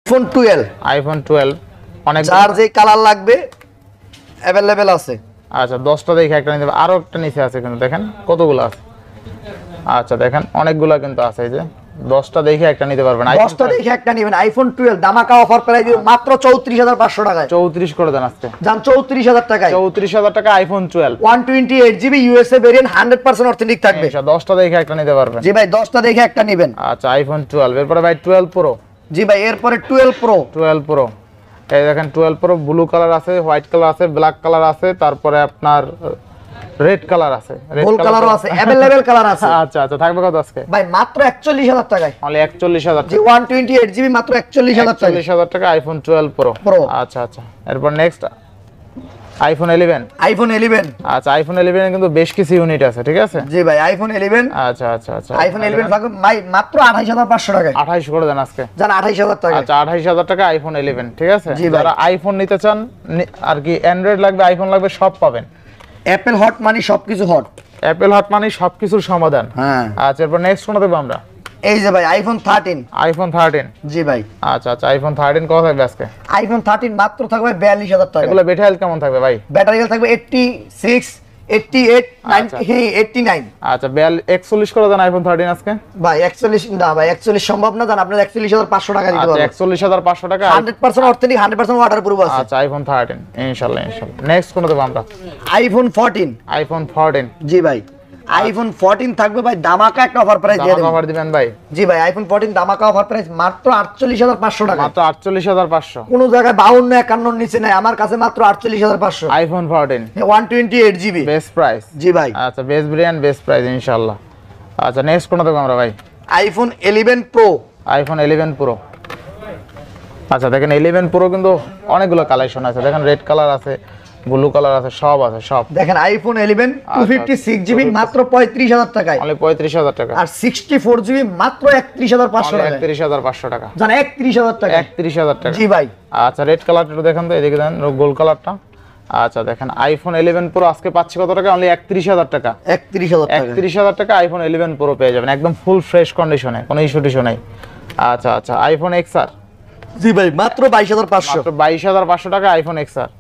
IPhone 12 iPhone 12 অনেক যার যে কালার লাগবে अवेलेबल আছে। আচ্ছা 10টা দেখে একটা নিতে আরো একটা নিচে আছে কিন্তু দেখেন কতগুলো আছে। আচ্ছা দেখেন অনেকগুলো কিন্তু আছে এই যে 10টা দেখে একটা নিতে পারবেন। 10টা দেখে একটা নেবেন আইফোন 12 দামাকা অফার প্রাইস মাত্র 34500 টাকায়। 34 করে দেন আজকে জান 34000 টাকায়। 34000 টাকা iPhone 12 128GB USA variant 100% authentic থাকবে। আচ্ছা 10টা দেখে একটা নিতে পারবেন। জি ভাই 10টা দেখে একটা নেবেন। আচ্ছা আইফোন 12 এরপরে ভাই 12 প্রো। জি ভাই এরপরে 12 প্রো। 12 প্রো এই দেখেন 12 প্রো ব্লু কালার আছে, হোয়াইট কালার আছে, ব্ল্যাক কালার আছে, তারপরে আপনার রেড কালার আছে, গোল্ড কালারও আছে, अवेलेबल কালার আছে। আচ্ছা আচ্ছা থাকবে কত আজকে? ভাই মাত্র 41000 টাকায়। অনলি 41000 জি 128GB মাত্র 41000 টাকা। 41000 টাকা আইফোন 12 প্রো। আচ্ছা আচ্ছা এরপর নেক্সট আইফোন 11। আইফোন 11 আচ্ছা আইফোন 11 এর কিন্তু বেশ কিছু ইউনিট আছে ঠিক আছে। জি ভাই আইফোন 11। আচ্ছা আচ্ছা আচ্ছা আইফোন 11 থাকবে ভাই মাত্র 28500 টাকায়। 28 করে দেন আজকে। জান 28000 টাকা। আচ্ছা 28000 টাকা আইফোন 11 ঠিক আছে। যারা আইফোন নিতে চান আর কি অ্যান্ড্রয়েড লাগবে আইফোন লাগবে সব পাবেন। অ্যাপল হট মানে সবকিছু হট। অ্যাপল হট মানে সবকিছুর সমাধান। হ্যাঁ আচ্ছা এরপর নেক্সট কোনটা দেব আমরা? এই যে ভাই আইফোন 13। আইফোন 13। জি ভাই। আচ্ছা আচ্ছা আইফোন 13 কত থাকবে আজকে? আইফোন 13 মাত্র থাকবে 42000 টাকা। এগুলো ব্যাটারি হেলথ কেমন থাকবে ভাই? ব্যাটারি হেলথ থাকবে 86 88 89। আচ্ছা 41 করে দেন আইফোন 13 আজকে। ভাই 41 না ভাই 41 সম্ভব না জান আপনার 41500 টাকা দিতে পারবো। আচ্ছা 41500 টাকা 100% অথেন্টিক 100% ওয়াটারপ্রুফ আছে। আচ্ছা আইফোন 13 ইনশাআল্লাহ ইনশাআল্লাহ। নেক্সট কোনটা দেব আমরা? আইফোন 14। আইফোন 14। জি ভাই আইফোন 14 থাকবে ভাই দামাকা একটা অফার প্রাইস দিয়ে দেব। অফার দিবেন ভাই? জি ভাই আইফোন 14 দামাকা অফার প্রাইস মাত্র 48500 টাকা। মাত্র 48500। কোন জায়গায় 52 51 নিচে নাই আমার কাছে মাত্র 48500। IPhone 14 128GB best price. জি ভাই আচ্ছা বেস্ট ব্র্যান্ড বেস্ট প্রাইস ইনশাআল্লাহ। আচ্ছা নেক্সট কোনটা দেব আমরা ভাই? IPhone 11 pro. IPhone 11 pro. আচ্ছা দেখেন 11 প্রো কিন্তু অনেকগুলো কালেকশন আছে দেখেন রেড কালার আছে, ব্লু কালার আছে, সব আছে সব। দেখেন আইফোন 11 256GB মাত্র 35000 টাকায়। অনলি 35000 টাকা। আর 64GB মাত্র 31500 টাকা। 31500 টাকা। জান 31000 টাকা। 31000 টাকা। জি ভাই। আচ্ছা রেড কালারটা দেখেন তো এদিকে দেন গোল্ড কালারটা। আচ্ছা দেখেন আইফোন 11 প্রো আজকে পাচ্ছি কত টাকা? অনলি 31000 টাকা। 31000 টাকা। 31000 টাকা আইফোন 11 প্রো পেয়ে যাবেন একদম ফুল ফ্রেশ কন্ডিশনে, কোনো ইস্যু টিস্যু নাই। আচ্ছা আচ্ছা আইফোন এক্সআর। জি ভাই মাত্র 22500। মাত্র 22500 টাকা আইফোন এক্সআর।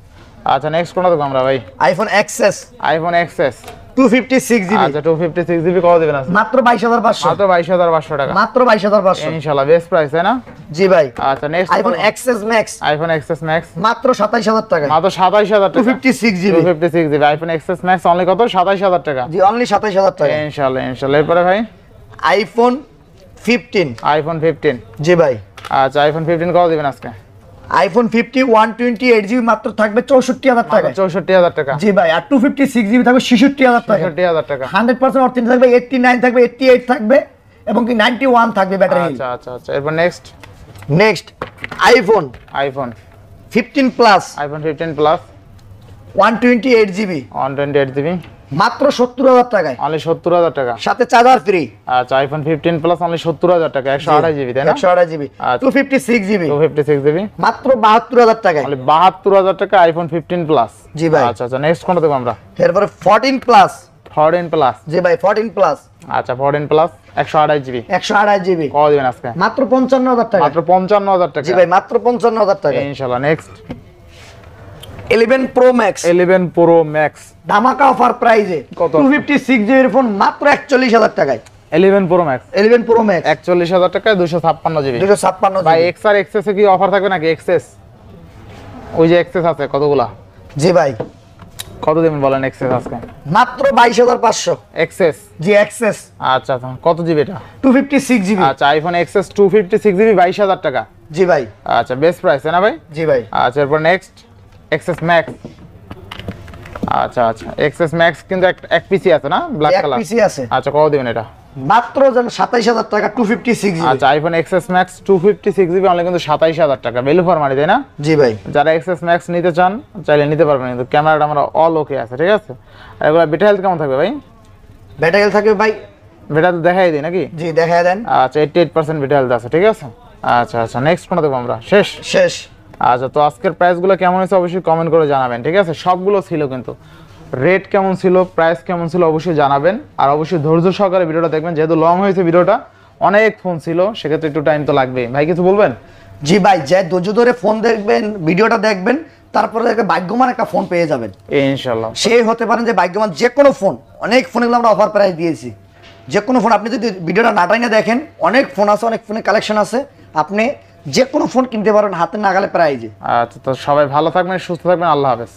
আচ্ছা নেক্সট কোনটা দেব আমরা ভাই? IPhone XS. IPhone XS 256GB। আচ্ছা 256GB কত দিবেন আজকে? মাত্র 22500। মাত্র 22500 টাকা। মাত্র 22500 ইনশাআল্লাহ বেস্ট প্রাইস তাই না? জি ভাই। আচ্ছা next iPhone XS max. IPhone XS max মাত্র 27000 টাকা। মাত্র 27000 টাকা। 256GB। 256GB iPhone XS max only কত? 27000 টাকা। জি অনলি 27000 টাকা। ইনশাআল্লাহ ইনশাআল্লাহ। এরপরে ভাই আইফোন 15। আইফোন 15। জি ভাই। আচ্ছা আইফোন 15 কত দিবেন আজকে? আইফোন 50 128GB মাত্র থাকবে 64000 টাকা। 64000 টাকা। জি ভাই। আর 256GB থাকবে 66000 টাকা। 66000 টাকা। 100% অথেন্টিক থাকবে 89 থাকবে 88 থাকবে এবং কি 91 থাকবে ব্যাটারি। আচ্ছা আচ্ছা আচ্ছা এরপর next iPhone 15 plus. IPhone 15 plus 128GB 128GB মাত্র 70000 টাকায়। অনলি 70000 টাকা। সাথে চার্জার ফ্রি। আচ্ছা আইফোন 15 প্লাস অনলি 70000 টাকা 128GB তাই না? 128GB 256GB 256GB মাত্র 72000 টাকায়। অনলি 72000 টাকা আইফোন 15 প্লাস। জি ভাই। আচ্ছা আচ্ছা নেক্সট কোনটা দেব আমরা? এরপরে 14 প্লাস। 14 প্লাস। জি ভাই 14 প্লাস। আচ্ছা 14 প্লাস 128GB 128GB কত দিবেন আজকে? মাত্র 55000 টাকা। মাত্র 55000 টাকা। জি ভাই মাত্র 55000 টাকা। ইনশাআল্লাহ next 11 pro max. 11 pro max ধামাকা অফার প্রাইসে কত? 256GB এর ফোন মাত্র 41000 টাকায়। 11 প্রো ম্যাক্স 11 প্রো ম্যাক্স 41000 টাকায় 256GB 256 ভাই। এক্সআর এক্সএস এ কি অফার থাকবে নাকি? এক্সএস ওই যে এক্সএস আছে কতগুলা? জি ভাই। কত দিবেন বলেন এক্সএস আজকে? মাত্র 22500। এক্সএস। জি এক্সএস। আচ্ছা আচ্ছা কত জিবি এটা? 256GB। আচ্ছা আইফোন এক্সএস 256GB 22000 টাকা। জি ভাই। আচ্ছা বেস্ট প্রাইস না ভাই? জি ভাই। আচ্ছা এরপর নেক্সট এক্সএস ম্যাক্স। আচ্ছা আচ্ছা এক্সএস ম্যাক্স কিন্তু এক পিসি আছে না ব্ল্যাক এক কালার? পিসি আছে। আচ্ছা কত দিবেন এটা? মাত্র 27000 টাকা 256GB। আচ্ছা iPhone XS max 256GB only কিন্তু 27000 টাকা ভ্যালু ফর মানি তাই না? জি ভাই। যারা এক্সএস ম্যাক্স নিতে চান চাইলে নিতে পারবেন কিন্তু ক্যামেরাটা আমরা অল ওকে আছে ঠিক আছে। আর এগুলা ব্যাটারি হেলথ কেমন থাকবে ভাই? ব্যাটারি হেলথ থাকবে ভাই ব্যাটারি তো দেখাই দিই নাকি? জি দেখায় দেন। আচ্ছা 88% ব্যাটারি হেলথ আছে ঠিক আছে। আচ্ছা আচ্ছা নেক্সট কোনটা দেব আমরা? শেষ। আচ্ছা তো আজকের প্রাইসগুলো কেমন হয়েছে অবশ্যই কমেন্ট করে জানাবেন ঠিক আছে। সবগুলো ছিল কিন্তু রেট কেমন ছিল প্রাইস কেমন ছিল অবশ্যই জানাবেন। আর অবশ্যই ধৈর্য সহকারে ভিডিওটা দেখবেন যেহেতু লং হয়েছে ভিডিওটা অনেক ফোন ছিল সেক্ষেত্রে একটু টাইম তো লাগবেই। ভাই কিছু বলবেন? জি ভাই, যে ধৈর্য ধরে ফোন দেখবেন, ভিডিওটা দেখবেন, তারপরে একটা ভাগ্যবান একটা ফোন পেয়ে যাবেন ইনশাল্লাহ। সেই হতে পারেন যে ভাগ্যবান। যে কোনো ফোন, অনেক ফোনগুলো আমরা অফার প্রাইস দিয়েছি। যে কোনো ফোন আপনি যদি ভিডিওটা না টাইনে দেখেন, অনেক ফোন আছে, অনেক ফোনের কালেকশন আছে, আপনি যে কোনো ফোন কিনতে পারেন হাতের নাগালে প্রাইজে। আচ্ছা, তো সবাই ভালো থাকবেন, সুস্থ থাকবেন, আল্লাহ হাফেজ।